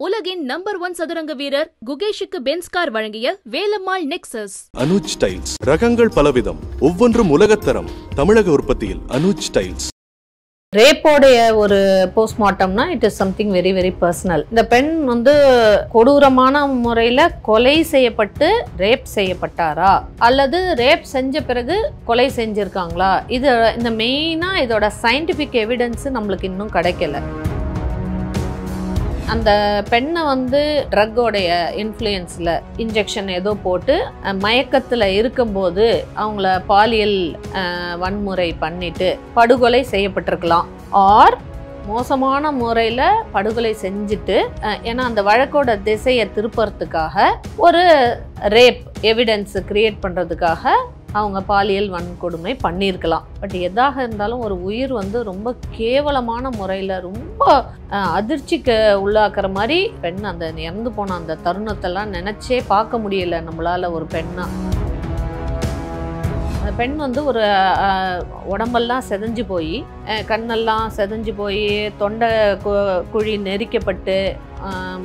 உலகின் நம்பர் 1 சதுரங்க வீரர் குகேஷுக்கு பென்ஸ் கார் வழங்கிய வேலம்மாள் நெக்ஸஸ். அனுஜ் டைல்ஸ் ரகங்கள் பலவிதம், ஒவ்வொன்றும் உலகத்தரம். தமிழக உற்பத்தியில் அனுஜ் டைல்ஸ். ரேப்போடைய ஒரு போஸ்ட்மார்ட்டம்னா it is something very very personal. இந்த பெண் கொடூரமான முறையில் கொலை செய்யப்பட்டு ரேப் செய்யப்பட்டாரா அல்லது ரேப் செஞ்ச பிறகு கொலை செஞ்சிருக்காங்களா, இந்த மெயினாக இதோட சயின்டிஃபிக் எவிடன்ஸ் நம்மளுக்கு இன்னும் கிடைக்கல. அந்த பெண்ணை ட்ரக்கோடைய இன்ஃப்ளூயன்ஸில் இன்ஜெக்ஷன் ஏதோ போட்டு மயக்கத்தில் இருக்கும்போது அவங்கள பாலியல் வன்முறை பண்ணிட்டு படுகொலை செய்யப்பட்டிருக்கலாம். ஆர் மோசமான முறையில் படுகொலை செஞ்சுட்டு ஏன்னா அந்த வழக்கோட திசையை திருப்பறதுக்காக ஒரு ரேப் எவிடன்ஸ் கிரியேட் பண்ணுறதுக்காக அவங்க பாலியல் வன்கொடுமை பண்ணியிருக்கலாம். பட் எதாக இருந்தாலும் ஒரு உயிர் ரொம்ப கேவலமான முறையில் ரொம்ப அதிர்ச்சிக்கு உள்ளாக்குற மாதிரி பெண் அந்த இறந்து போன அந்த தருணத்தெல்லாம் நினச்சே பார்க்க முடியல நம்மளால். ஒரு பெண்ணா அந்த பெண் ஒரு உடம்பெல்லாம் செதஞ்சு போய் கண்ணெல்லாம் செதஞ்சு போய் தொண்டை குழி நெரிக்கப்பட்டு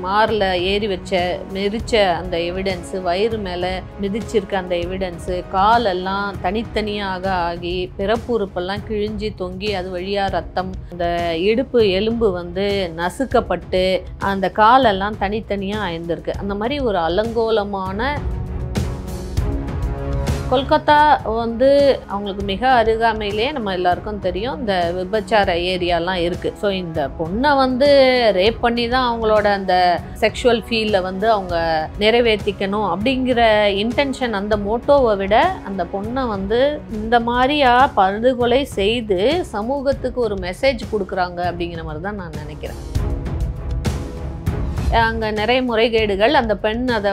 மாரில் ஏறி மிதிச்ச அந்த எவிடன்ஸு, வயிறு மேலே மிதிச்சிருக்க அந்த எவிடன்ஸு, காலெல்லாம் தனித்தனியாக ஆகி பிறப்புறுப்பெல்லாம் கிழிஞ்சி தொங்கி அது வழியாக ரத்தம், அந்த இடுப்பு எலும்பு நசுக்கப்பட்டு அந்த காலெல்லாம் தனித்தனியாக ஆயிருந்திருக்கு. அந்த மாதிரி ஒரு அலங்கோலமான கொல்கத்தா அவங்களுக்கு மிக அருகாமையிலே நம்ம எல்லாருக்கும் தெரியும் இந்த விபச்சார ஏரியாலாம் இருக்குது. ஸோ இந்த பொண்ணை ரேப் பண்ணி தான் அவங்களோட அந்த செக்ஷுவல் ஃபீலில் அவங்க நிறைவேற்றிக்கணும் அப்படிங்கிற இன்டென்ஷன், அந்த மோட்டோவை விட அந்த பொண்ணை இந்த மாதிரியா படுகொலை செய்து சமூகத்துக்கு ஒரு மெசேஜ் கொடுக்குறாங்க அப்படிங்கிற மாதிரி தான் நான் நினைக்கிறேன். அங்கே நிறைய முறைகேடுகள், அந்த பெண் அதை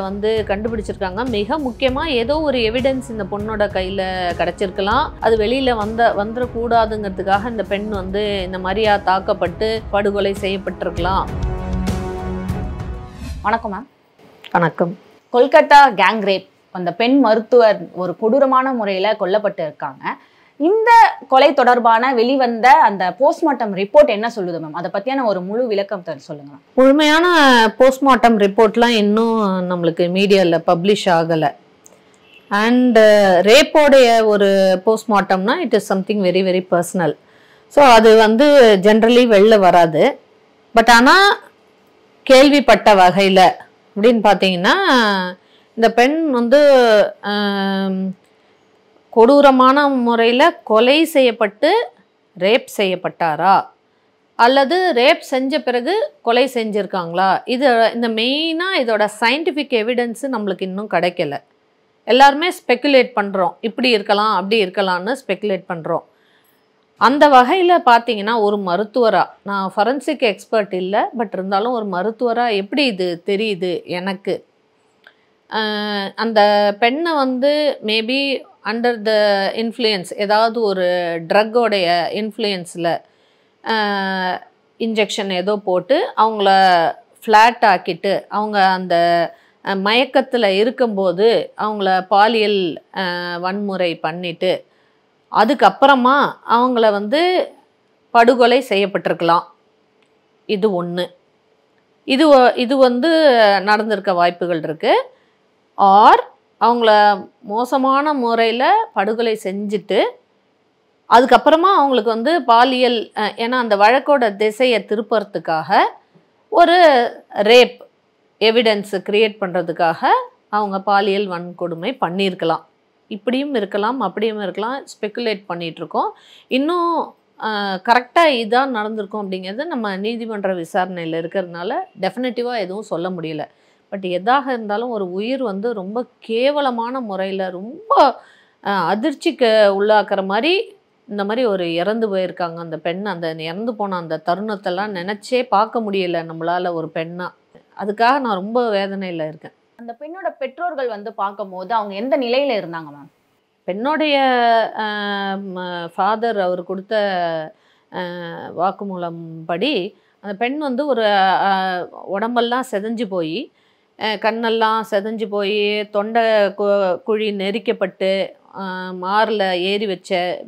கண்டுபிடிச்சிருக்காங்க. மிக முக்கியமாக ஏதோ ஒரு எவிடன்ஸ் இந்த பொண்ணோட கையில் கிடச்சிருக்கலாம். அது வெளியில் வந்துடக்கூடாதுங்கிறதுக்காக இந்த பெண் இந்த மாதிரியா தாக்கப்பட்டு படுகொலை செய்யப்பட்டிருக்கலாம். வணக்கம் மேம். வணக்கம். கொல்கத்தா கேங் ரேப், அந்த பெண் மருத்துவர் ஒரு கொடூரமான முறையில் கொல்லப்பட்டு இருக்காங்க. இந்த கொலை தொடர்பான வெளிவந்த அந்த போஸ்ட்மார்ட்டம் ரிப்போர்ட் என்ன சொல்லுது மேம்? அதை பற்றியான ஒரு முழு விளக்கம் சொல்லுங்க. முழுமையான போஸ்ட்மார்ட்டம் ரிப்போர்ட்லாம் இன்னும் நம்மளுக்கு மீடியாவில் பப்ளிஷ் ஆகலை. அண்ட் ரேப்போடைய ஒரு போஸ்ட்மார்ட்டம்னா it is something very very personal. So அது ஜென்ரலி வெளில வராது. பட் ஆனால் கேள்விப்பட்ட வகையில் அப்படின்னு பார்த்தீங்கன்னா இந்த பெண் கொடூரமான முறையில் கொலை செய்யப்பட்டு ரேப் செய்யப்பட்டாரா அல்லது ரேப் செஞ்ச பிறகு கொலை செஞ்சுருக்காங்களா, இந்த மெயினாக இதோட சயின்டிஃபிக் எவிடன்ஸு நம்மளுக்கு இன்னும் கிடைக்கல. எல்லாருமே ஸ்பெக்குலேட் பண்ணுறோம், இப்படி இருக்கலாம் அப்படி இருக்கலாம்னு ஸ்பெக்குலேட் பண்ணுறோம். அந்த வகையில் பார்த்தீங்கன்னா ஒரு மருத்துவராக, நான் ஃபொரன்சிக் எக்ஸ்பர்ட் இல்லை, பட் இருந்தாலும் ஒரு மருத்துவராக எப்படி இது தெரியுது எனக்கு, அந்த பெண்ணை மேபி அண்டர் த இன்ஃப்ளூயன்ஸ், ஏதாவது ஒரு ட்ரக்கோடைய இன்ஃப்ளூயன்ஸில் இன்ஜெக்ஷன் ஏதோ போட்டு அவங்கள ஃப்ளாட் ஆக்கிட்டு அவங்க அந்த மயக்கத்தில் இருக்கும்போது அவங்கள பாலியல் வன்முறை பண்ணிட்டு அதுக்கப்புறமா அவங்கள படுகொலை செய்யப்பட்டிருக்கலாம். இது ஒன்று. இது நடந்திருக்க வாய்ப்புகள் இருக்குது. ஆர் அவங்கள மோசமான முறையில் படுகொலை செஞ்சுட்டு அதுக்கப்புறமா அவங்களுக்கு பாலியல், ஏன்னா அந்த வழக்கோட திசையை திருப்பறதுக்காக ஒரு ரேப் எவிடன்ஸு கிரியேட் பண்ணுறதுக்காக அவங்க பாலியல் வன்கொடுமை பண்ணியிருக்கலாம். இப்படியும் இருக்கலாம் அப்படியும் இருக்கலாம், ஸ்பெக்குலேட் பண்ணிகிட்ருக்கோம். இன்னும் கரெக்டாக இதான் நடந்திருக்கும் அப்படிங்கிறது நம்ம நீதிமன்ற விசாரணையில் இருக்கிறதுனால டெஃபினட்டிவாக எதுவும் சொல்ல முடியல. பட் எதாக இருந்தாலும் ஒரு உயிர் ரொம்ப கேவலமான முறையில் ரொம்ப அதிர்ச்சிக்கு உள்ளாக்குற மாதிரி இந்த மாதிரி ஒரு இறந்து போயிருக்காங்க. அந்த பெண் அந்த இறந்து போன அந்த தருணத்தெல்லாம் நினச்சே பார்க்க முடியல நம்மளால் ஒரு பெண்ணாக. அதுக்காக நான் ரொம்ப வேதனையில் இருக்கேன். அந்த பெண்ணோட பெற்றோர்கள் பார்க்கும்போது அவங்க எந்த நிலையில் இருந்தாங்க மேம்? பெண்ணோடைய ஃபாதர் அவர் கொடுத்த வாக்குமூலம் படி அந்த பெண் ஒரு உடம்பெல்லாம் செதஞ்சு போய் கண்ணெல்லாம் செதஞ்சு போய் தொண்டை குழி நெரிக்கப்பட்டு மாரில் ஏறி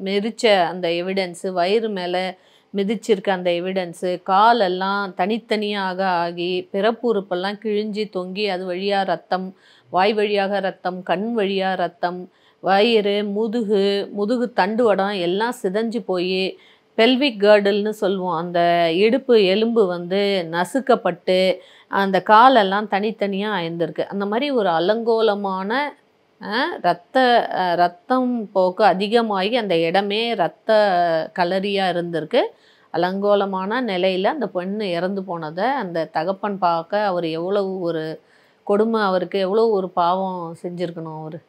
மிதிச்ச அந்த எவிடன்ஸு, வயிறு மேலே மிதிச்சிருக்க அந்த எவிடன்ஸு, காலெல்லாம் தனித்தனியாக ஆகி பிறப்பு உறுப்பெல்லாம் கிழிஞ்சி தொங்கி அது வழியாக ரத்தம், வாய் வழியாக ரத்தம், கண் வழியாக ரத்தம், வயிறு, முதுகு தண்டுவடம் எல்லாம் சிதைஞ்சு போய் பெல்விக் கேர்டல்னு சொல்லுவோம், அந்த இடுப்பு எலும்பு வந்து நசுக்கப்பட்டு அந்த காலெல்லாம் தனித்தனியாக ஆயிருந்திருக்கு. அந்த மாதிரி ஒரு அலங்கோலமான ரத்தம் போக்கு அதிகமாகி அந்த இடமே ரத்த கலரியாக இருந்திருக்கு. அலங்கோலமான நிலையில் அந்த பெண்ணு இறந்து போனதை அந்த தகப்பன் பார்க்க அவர் எவ்வளவு ஒரு கொடுமை, அவருக்கு எவ்வளோ ஒரு பாவம் செஞ்சுருக்கணும். அவர்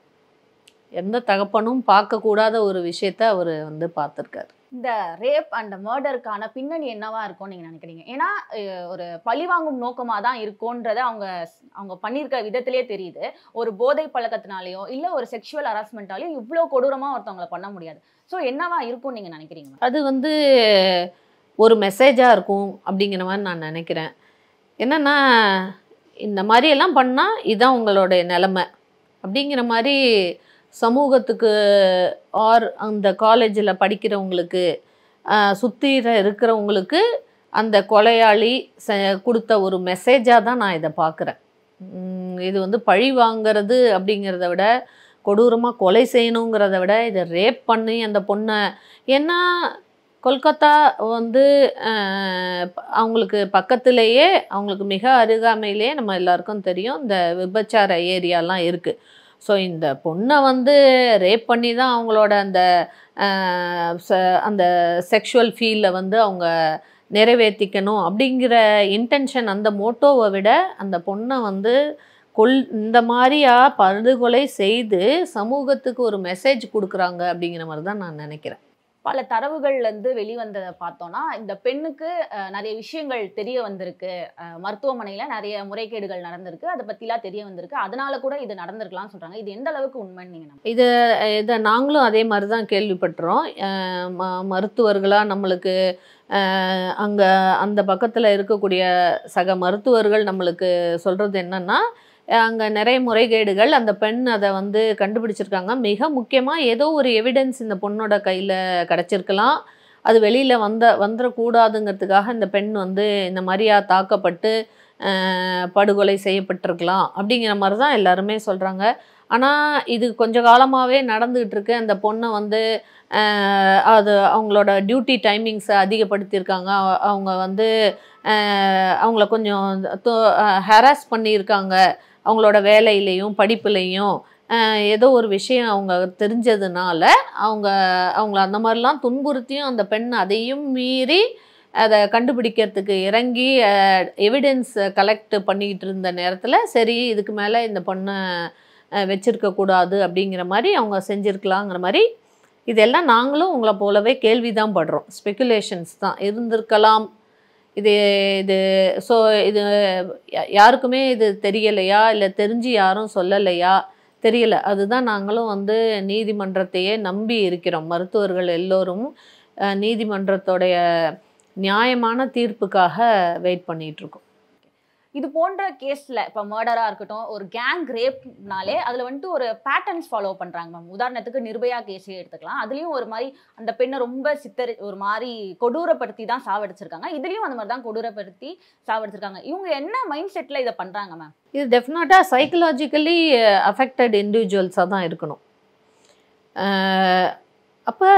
எந்த தகப்பனும் பார்க்கக்கூடாத ஒரு விஷயத்த அவர் வந்து பார்த்துருக்காரு. இந்த ரேப் அண்ட் மர்டருக்கான பின்னணி என்னவா இருக்கும்னு நீங்க நினைக்கிறீங்க? ஏன்னா ஒரு பழிவாங்கும் நோக்கமா தான் இருக்கும்ன்றத அவங்க பண்ணியிருக்க விதத்திலேயே தெரியுது. ஒரு போதை பழக்கத்தினாலேயோ இல்ல ஒரு செக்ஷுவல் ஹராஸ்மெண்டாலேயோ இவ்வளோ கொடூரமா ஒருத்தவங்களை பண்ண முடியாது. ஸோ என்னவா இருக்கும்னு நீங்க நினைக்கிறீங்க? அது வந்து ஒரு மெசேஜாக இருக்கும் அப்படிங்கிற மாதிரி நான் நினைக்கிறேன். என்னென்னா, இந்த மாதிரியெல்லாம் பண்ணால் இதுதான் உங்களுடைய நிலைமை அப்படிங்கிற மாதிரி சமூகத்துக்கு ஆர் அந்த காலேஜில் படிக்கிறவங்களுக்கு சுற்றி இருக்கிறவங்களுக்கு அந்த கொலையாளி கொடுத்த ஒரு மெசேஜாக தான் நான் இதை பார்க்குறேன். இது வந்து பழி வாங்கிறது அப்படிங்கிறத விட, கொடூரமாக கொலை செய்யணுங்கிறத விட, இதை ரேப் பண்ணி அந்த பொண்ணை, ஏன்னா கொல்கத்தா வந்து அவங்களுக்கு பக்கத்துலேயே, அவங்களுக்கு மிக அருகாமையிலேயே நம்ம எல்லாருக்கும் தெரியும் இந்த விபச்சார ஏரியாலாம் இருக்குது. ஸோ இந்த பொண்ணை வந்து ரேப் பண்ணி தான் அவங்களோட அந்த செக்ஷுவல் ஃபீலில் வந்து அவங்க நிறைவேற்றிக்கணும் அப்படிங்கிற இன்டென்ஷன், அந்த மோட்டோவை விட அந்த பொண்ணை வந்து இந்த மாதிரியா படுகொலை செய்து சமூகத்துக்கு ஒரு மெசேஜ் கொடுக்குறாங்க அப்படிங்கிற மாதிரி தான் நான் நினைக்கிறேன். பல தரவுகள்ல இருந்து வெளிவந்ததை பார்த்தோம்னா இந்த பெண்ணுக்கு நிறைய விஷயங்கள் தெரிய வந்திருக்கு, மருத்துவமனையில நிறைய முறைகேடுகள் நடந்திருக்கு, அதை பத்திலாம் தெரிய வந்திருக்கு, அதனால கூட இது நடந்திருக்கலாம் சொல்றாங்க. இது எந்த அளவுக்கு உண்மைன்னு நீங்க இதை நாங்களும் அதே மாதிரி தான் கேள்விப்பட்டுறோம். மருத்துவர்களாக நம்மளுக்கு அங்கே அந்த பக்கத்தில் இருக்கக்கூடிய சக மருத்துவர்கள் நம்மளுக்கு சொல்கிறது என்னன்னா, அங்கே நிறைய முறைகேடுகள், அந்த பெண் அதை வந்து கண்டுபிடிச்சிருக்காங்க. மிக முக்கியமாக ஏதோ ஒரு எவிடன்ஸ் இந்த பொண்ணோட கையில் கிடச்சிருக்கலாம், அது வெளியில் வந்துடக்கூடாதுங்கிறதுக்காக இந்த பெண் வந்து இந்த மாதிரியா தாக்கப்பட்டு படுகொலை செய்யப்பட்டிருக்கலாம் அப்படிங்கிற மாதிரி தான் எல்லாருமே சொல்கிறாங்க. ஆனால் இது கொஞ்ச காலமாகவே நடந்துகிட்டு இருக்கு. அந்த பொண்ணை வந்து அது அவங்களோட டியூட்டி டைமிங்ஸை அதிகப்படுத்தியிருக்காங்க, அவங்க வந்து அவங்கள கொஞ்சம் ஹராஸ் பண்ணியிருக்காங்க, அவங்களோட வேலையிலையும் படிப்புலையும் ஏதோ ஒரு விஷயம் அவங்க தெரிஞ்சதுனால அவங்கள அந்த மாதிரிலாம் துன்புறுத்தியும் அந்த பெண் அதையும் மீறி அதை கண்டுபிடிக்கிறதுக்கு இறங்கி எவிடன்ஸ் கலெக்ட் பண்ணிக்கிட்டு இருந்த நேரத்தில், சரி இதுக்கு மேலே இந்த பொண்ணை வச்சிருக்கக்கூடாது அப்படிங்கிற மாதிரி அவங்க செஞ்சுருக்கலாங்கிற மாதிரி இதெல்லாம் நாங்களும் உங்களை போலவே கேள்வி தான் படுறோம். ஸ்பெக்குலேஷன்ஸ் தான் இருந்திருக்கலாம். இது ஸோ இது யாருக்குமே இது தெரியலையா, இல்லை தெரிஞ்சு யாரும் சொல்லலையா தெரியல. அதுதான் நாங்களும் வந்து நீதிமன்றத்தையே நம்பி இருக்கிறோம். மருத்துவர்கள் எல்லோரும் நீதிமன்றத்தோடைய நியாயமான தீர்ப்புக்காக வெயிட் பண்ணிகிட்ருக்கோம். இது போன்ற கேஸில் இப்போ மர்டராக இருக்கட்டும், ஒரு கேங் ரேப்னாலே அதில் வந்துட்டு ஒரு பேட்டர்ன்ஸ் ஃபாலோ பண்ணுறாங்க மேம். உதாரணத்துக்கு நிர்பயா கேஸே எடுத்துக்கலாம். அதுலேயும் ஒரு மாதிரி அந்த பெண்ணை ரொம்ப ஒரு மாதிரி கொடூரப்படுத்தி தான் சாவடிச்சிருக்காங்க. இதுலேயும் அந்த மாதிரி தான் கொடூரப்படுத்தி சாவடிச்சிருக்காங்க. இவங்க என்ன மைண்ட் செட்டில் இதை பண்ணுறாங்க மேம்? இது டெஃபினட்டாக சைக்கலாஜிக்கலி அஃபெக்டட் இண்டிவிஜுவல்ஸாக தான் இருக்கணும். அப்போ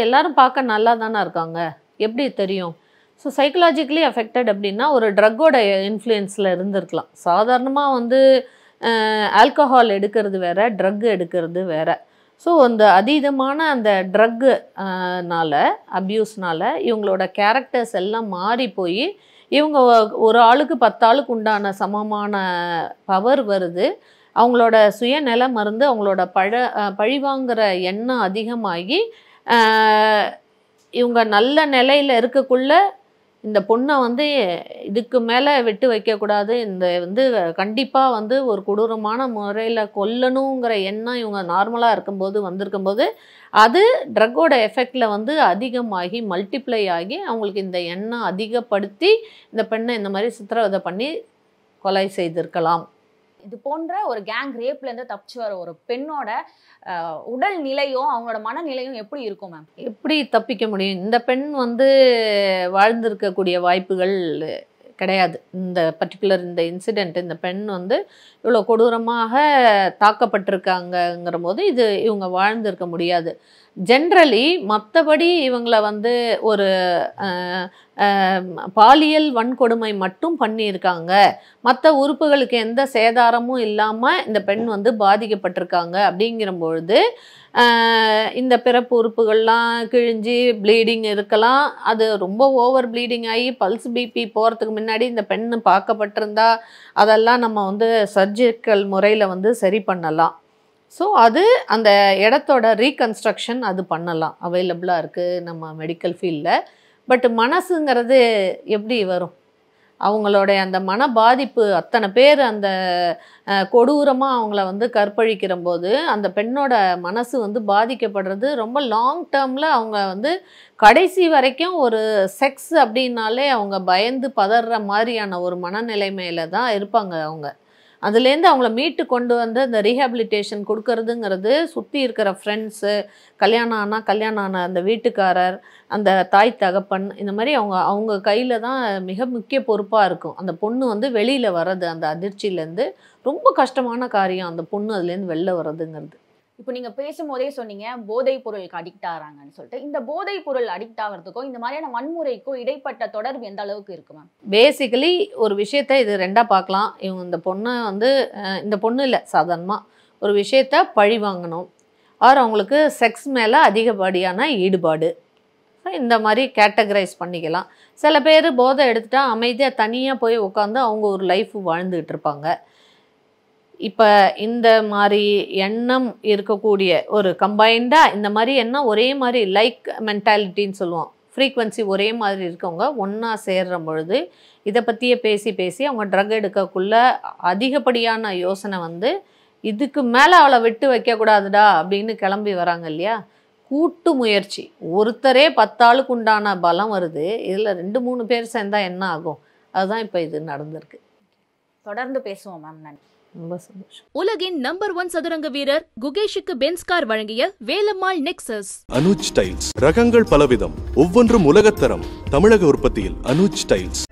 எல்லாரும் பார்க்க நல்லா தானே இருக்காங்க, எப்படி தெரியும்? ஸோ சைக்கலாஜிக்கலி அஃபெக்டட் அப்படின்னா ஒரு ட்ரக்கோட இன்ஃப்ளூயன்ஸில் இருந்திருக்கலாம். சாதாரணமாக வந்து ஆல்கஹால் எடுக்கிறது வேறு, ட்ரக் எடுக்கிறது வேறு. ஸோ அந்த அதீதமான அந்த ட்ரக்குனால, அப்யூஸ்னால் இவங்களோட கேரக்டர்ஸ் எல்லாம் மாறி போய் இவங்க ஒரு ஆளுக்கு 10 ஆளுக்கு உண்டான சமமான பவர் வருது. அவங்களோட சுயநல மருந்து, அவங்களோட பழிவாங்கிற எண்ணம் அதிகமாகி இவங்க நல்ல நிலையில் இருக்கக்குள்ள இந்த பொண்ணை வந்து இதுக்கு மேலே விட்டு வைக்கக்கூடாது, இந்த வந்து கண்டிப்பாக வந்து ஒரு கொடூரமான முறையில் கொல்லணுங்கிற எண்ணம் இவங்க நார்மலாக வந்திருக்கும்போது அது ட்ரக்கோட எஃபெக்டில் வந்து அதிகமாகி மல்டிப்ளை ஆகி அவங்களுக்கு இந்த எண்ணம் அதிகப்படுத்தி இந்த பெண்ணை இந்த மாதிரி சித்திரவதை பண்ணி கொலை செய்திருக்கலாம். இது போன்ற ஒரு கேங் ரேப்ல இருந்து தப்பிச்சு வர ஒரு பெண்ணோட உடல் நிலையும் அவங்களோட மனநிலையும் எப்படி இருக்கும் மேம்? எப்படி தப்பிக்க முடியும்? இந்த பெண் வந்து வாழ்ந்திருக்கக்கூடிய வாய்ப்புகள் கிடையாது. இந்த பர்டிகுலர் இந்த இன்சிடெண்ட், இந்த பெண் வந்து இவ்வளோ கொடூரமாக தாக்கப்பட்டிருக்காங்கங்கிற போது இவங்க வாழ்ந்திருக்க முடியாது. ஜென்ரலி மற்றபடி இவங்களை வந்து ஒரு பாலியல் வன்கொடுமை மட்டும் பண்ணியிருக்காங்க, மற்ற உறுப்புகளுக்கு எந்த சேதாரமும் இல்லாமல் இந்த பெண் வந்து பாதிக்கப்பட்டிருக்காங்க அப்படிங்கிற பொழுது இந்த பிறப்பு உறுப்புகள்லாம் கிழிஞ்சி ப்ளீடிங் இருக்கலாம். அது ரொம்ப ஓவர் ப்ளீடிங் ஆகி பல்ஸ் பிபி போகிறதுக்கு முன்னாடி இந்த பெண்ணு பார்க்கப்பட்டிருந்தா அதெல்லாம் நம்ம வந்து சர்ஜிக்கல் முறையில் வந்து சரி பண்ணலாம். ஸோ அது அந்த இடத்தோட ரீகன்ஸ்ட்ரக்ஷன் அது பண்ணலாம், அவைலபிளாக இருக்குது நம்ம மெடிக்கல் ஃபீல்டில். பட் மனசுங்கிறது எப்படி வரும்? அவங்களுடைய அந்த மன பாதிப்பு, அத்தனை பேர் அந்த கொடூரமாக அவங்கள வந்து கற்பழிக்கிற போது அந்த பெண்ணோட மனசு வந்து பாதிக்கப்படுறது ரொம்ப லாங் டேர்மில். அவங்க வந்து கடைசி வரைக்கும் ஒரு செக்ஸ் அப்படின்னாலே அவங்க பயந்து பதற மாதிரியான ஒரு மனநிலைமையில தான் இருப்பாங்க. அவங்க அதுலேருந்து அவங்கள மீட்டு கொண்டு வந்து அந்த ரீஹாபிலிட்டேஷன் கொடுக்கறதுங்கிறது சுற்றி இருக்கிற ஃப்ரெண்ட்ஸு, கல்யாணம் ஆன அந்த வீட்டுக்காரர், அந்த தாய் தகப்பன், இந்த மாதிரி அவங்க கையில் தான் மிக முக்கிய பொறுப்பாக இருக்கும். அந்த பொண்ணு வந்து வெளியில் வர்றது, அந்த அதிர்ச்சியிலேருந்து ரொம்ப கஷ்டமான காரியம் அந்த பொண்ணு அதுலேருந்து வெளில வர்றதுங்கிறது. இப்போ நீங்க பேசும்போதே சொன்னீங்க போதைப் பொருளுக்கு அடிக்ட் ஆகிறாங்கன்னு சொல்லிட்டு. இந்த போதைப் பொருள் அடிக்ட் ஆகிறதுக்கும் இந்த மாதிரியான வன்முறைக்கும் இடைப்பட்ட தொடர்பு எந்த அளவுக்கு இருக்கு மேம்? பேசிக்கலி ஒரு விஷயத்தை இது ரெண்டாக பார்க்கலாம். இவங்க இந்த பொண்ணை வந்து இந்த பொண்ணு இல்லை, சாதாரணமாக ஒரு விஷயத்த பழி வாங்கணும், ஆர் அவங்களுக்கு செக்ஸ் மேலே அதிகப்படியான ஈடுபாடு, இந்த மாதிரி கேட்டகரைஸ் பண்ணிக்கலாம். சில பேர் போதை எடுத்துட்டா அமைதியாக தனியாக போய் உட்காந்து அவங்க ஒரு லைஃப் வாழ்ந்துக்கிட்டு இருப்பாங்க. இப்போ இந்த மாதிரி எண்ணம் இருக்கக்கூடிய ஒரு கம்பைண்டாக இந்த மாதிரி எண்ணம் ஒரே மாதிரி லைக் மென்டாலிட்டின்னு சொல்லுவோம், ஃப்ரீக்வன்சி ஒரே மாதிரி இருக்கவங்க ஒன்றா சேர்ற பொழுது இதை பற்றியே பேசி அவங்க ட்ரக் எடுக்கக்குள்ள அதிகப்படியான யோசனை வந்து இதுக்கு மேலே அவளை விட்டு வைக்கக்கூடாதுடா அப்படின்னு கிளம்பி வராங்க இல்லையா. கூட்டு முயற்சி, ஒருத்தரே 10 ஆளுக்கு உண்டான பலம் வருது, இதில் 2-3 பேர் சேர்ந்தால் என்ன ஆகும்? அதுதான் இப்போ இது நடந்திருக்கு. தொடர்ந்து பேசுவோம் மேம். நன்றி. ரொம்ப சந்தோஷம். உலகின் நம்பர் 1 சதுரங்க வீரர் குகேஷுக்கு பென்ஸ் கார் வழங்கிய வேலம்மாள் நெக்ஸஸ். அனுஜ் டைல்ஸ், ரகங்கள் பலவிதம், ஒவ்வொன்றும் உலகத்தரம். தமிழக உற்பத்தியில் அனுஜ் டைல்ஸ்.